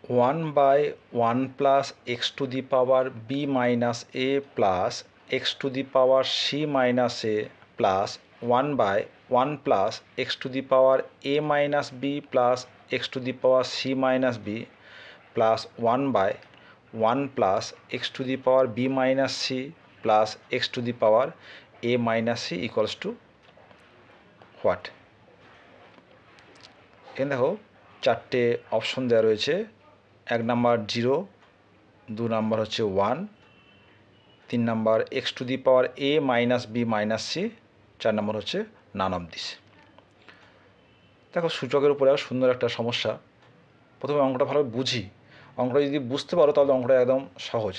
1/1 plus x to the power b minus a plus x to the power c minus a plus 1/1 plus x to the power a minus b plus x to the power c minus b plus 1/1 plus x to the power b minus c plus x to the power a minus c equals to what? এখানে দেখো চারটে option দেওয়া রয়েছে। 1 number 0, 2 number হচ্ছে 1, 3 number x to the power a minus b minus c, 4 number হচ্ছে none of this. দেখো সূচকের উপরে সুন্দর একটা সমস্যা। প্রথমে অঙ্কটা ভালো বুঝি। অঙ্কটা যদি বুঝতে পারো তাহলে অঙ্কটা একদম সহজ,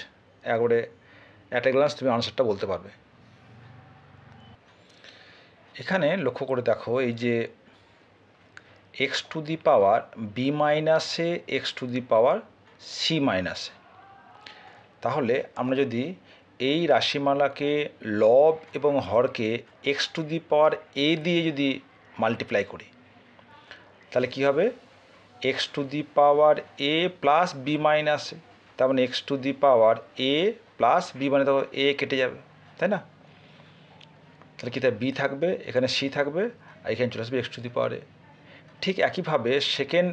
একবারে অ্যাট এ গ্লান্স তুমি আনসারটা বলতে পারবে। এখানে লক্ষ্য করে দেখো, এই যে x to the power b মাইনাসে x to the power c মাইনাসে, তাহলে আমরা যদি এই রাশিমালাকে লব এবং হরকে এক্স টু দি পাওয়ার এ দিয়ে যদি মাল্টিপ্লাই করি তাহলে কী হবে? X to the power a plus b মাইনাসে, তার মানে x to the power a plus b মানে তো এ কেটে যাবে, তাই না? তাহলে কী বি থাকবে, এখানে সি থাকবে, আর এখানে চলে আসবে এক্স টু দি পাওয়ার এ। ঠিক একইভাবে সেকেন্ড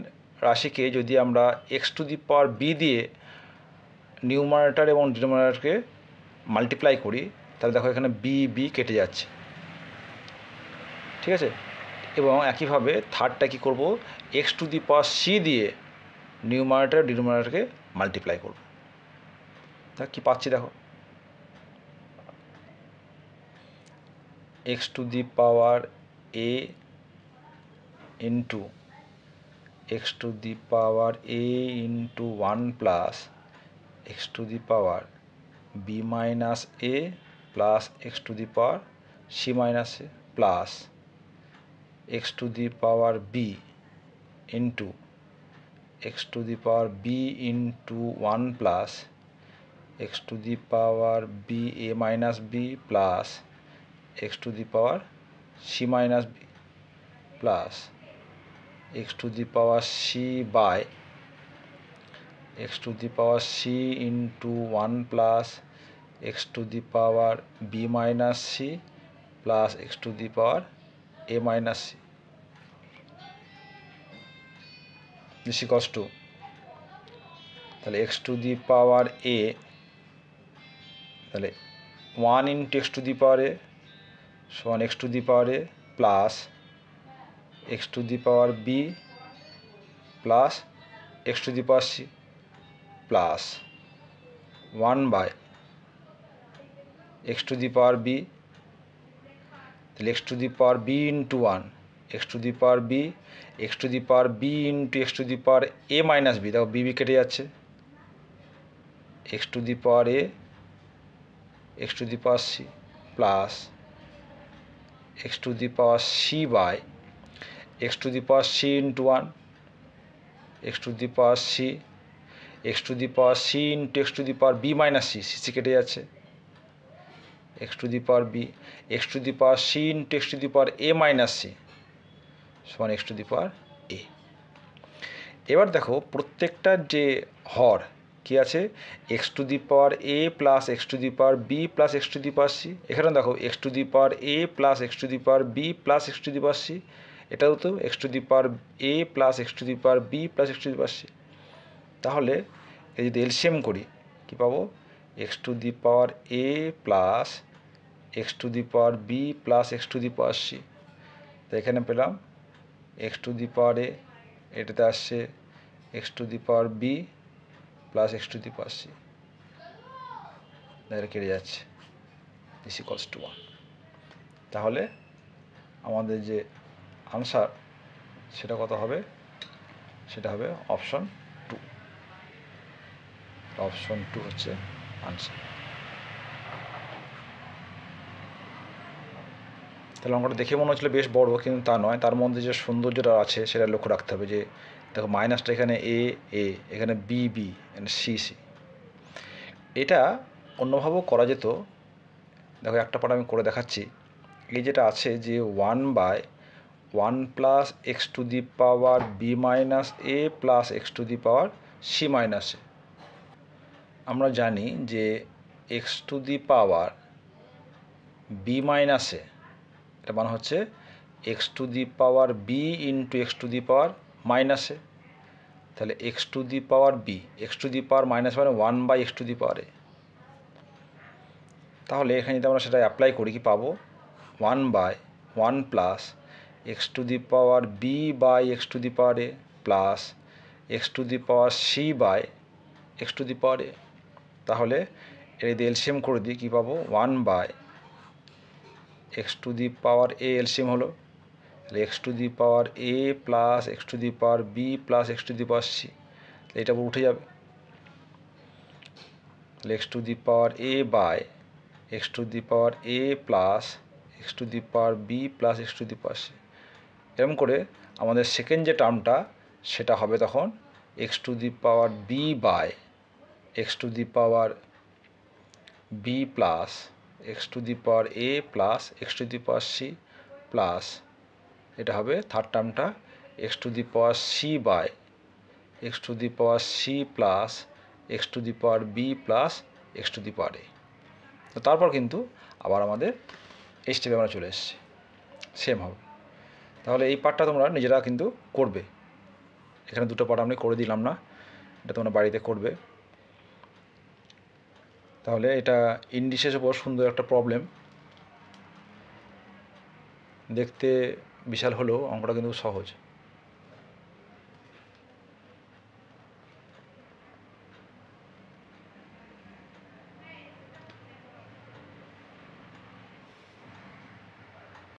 রাশিকে যদি আমরা x to the power b দিয়ে নিউমারেটর এবং ডিনোমিনেটরকে মাল্টিপ্লাই করি তাহলে দেখো এখানে বি বি কেটে যাচ্ছে, ঠিক আছে? এবং একইভাবে থার্ডটা কী করব, x to the power c দিয়ে নিউমারেটর ডিনোমিনেটরকে মাল্টিপ্লাই করব। তা কী পাচ্ছি দেখো, x to the power a into x to the power a into 1 plus x to the power b minus a plus x to the power c minus a plus x to the power b into x to the power b into 1 plus x to the power b a minus b plus x to the power c minus b plus x to the power c by x to the power c into 1 plus x to the power b minus c plus x to the power a minus c this equals to, তাহলে x to the power a, তাহলে 1 into x to the power a সমান x to the power a plus x to the power b plus x to the power c plus 1 by x to the power b, তাহলে x to the power b into 1 x to the power b, x to the power b into x to the power a minus b, দেখো b b কেটে যাচ্ছে, x to the power a x to the power c plus x to the power c by x to the power c into 1 x to the power C, x to the power c into x to the power b minus c, c কেটে যাচ্ছে, x to the power b, x to the power c into x to the power a minus c সমান x to the power a. এবার দেখো প্রত্যেকটার যে হর কী আছে, x to the power a plus x to the power b plus x to the power c, এখানে দেখো x to the power a plus x to the power b plus x to the power c, এটাও তো x to the power a plus x to the power b plus x to the power c. তাহলে এই যদি LCM করি কী পাবো, x to the power a plus x to the power b plus x to the power c, তো এখানে পেলাম x to the power a, এটাতে আসছে x to the power b plus x to the power c, এটা কেটে যাচ্ছে, this equals two 1। তাহলে আমাদের যে আনসার সেটা কত হবে, সেটা হবে অপশন 2, অপশন 2 হচ্ছে আনসার। তাহলে অঙ্কটা দেখে মনে হচ্ছিলো বেশ বড়, কিন্তু তা নয়, তার মধ্যে যে সৌন্দর্যটা আছে সেটা লক্ষ্য রাখতে হবে। যে দেখো মাইনাসটা এখানে এ এ, এখানে বি বি, এখানে সি সি, এটা অন্যভাবেও করা যেত। দেখো একটা পার্ট আমি করে দেখাচ্ছি। এই যেটা আছে যে 1/1 plus x to the power b minus a plus x to the power c minus a. আমরা জানি যে x to the power b minus a, এটা মানে হচ্ছে x to the power b into x to the power minus a. তাহলে x to the power b, x to the power minus মানে 1/x two the power a. তাহলে এখানে যদি আমরা সেটা অ্যাপ্লাই করি কি পাবো, 1/1 plus x to the power b by x to the power a plus x to the power c by x to the power a. তাহলে এর যদি এলসিএম করে দিই কী পাবো, 1/x two the power A LCM হলো, তাহলে x to the power a plus x to the power b plus x to the power c, এটা উঠে যাবে। তাহলে x to the power a by x to the power a plus x to the power b plus x to the power c. এরকম করে আমাদের second যে টার্মটা সেটা হবে তখন x to the power b by x to the power b plus x to the power a plus x to the power c plus এটা হবে থার্ড টার্মটা x to the power c by x to the power c plus x to the power b plus x to the power a. তো তারপর কিন্তু আবার আমাদের এই স্টেপে আমরা চলে এসেছি, সেম হবে। তাহলে এই পার্টটা তোমরা নিজেরা কিন্তু করবে, এখানে দুটো পার্ট আমি করে দিলাম না, এটা তোমরা বাড়িতে করবে। তাহলে এটা ইন্ডিসের উপর সুন্দর একটা প্রবলেম, দেখতে বিশাল হলেও অঙ্কটা কিন্তু সহজ।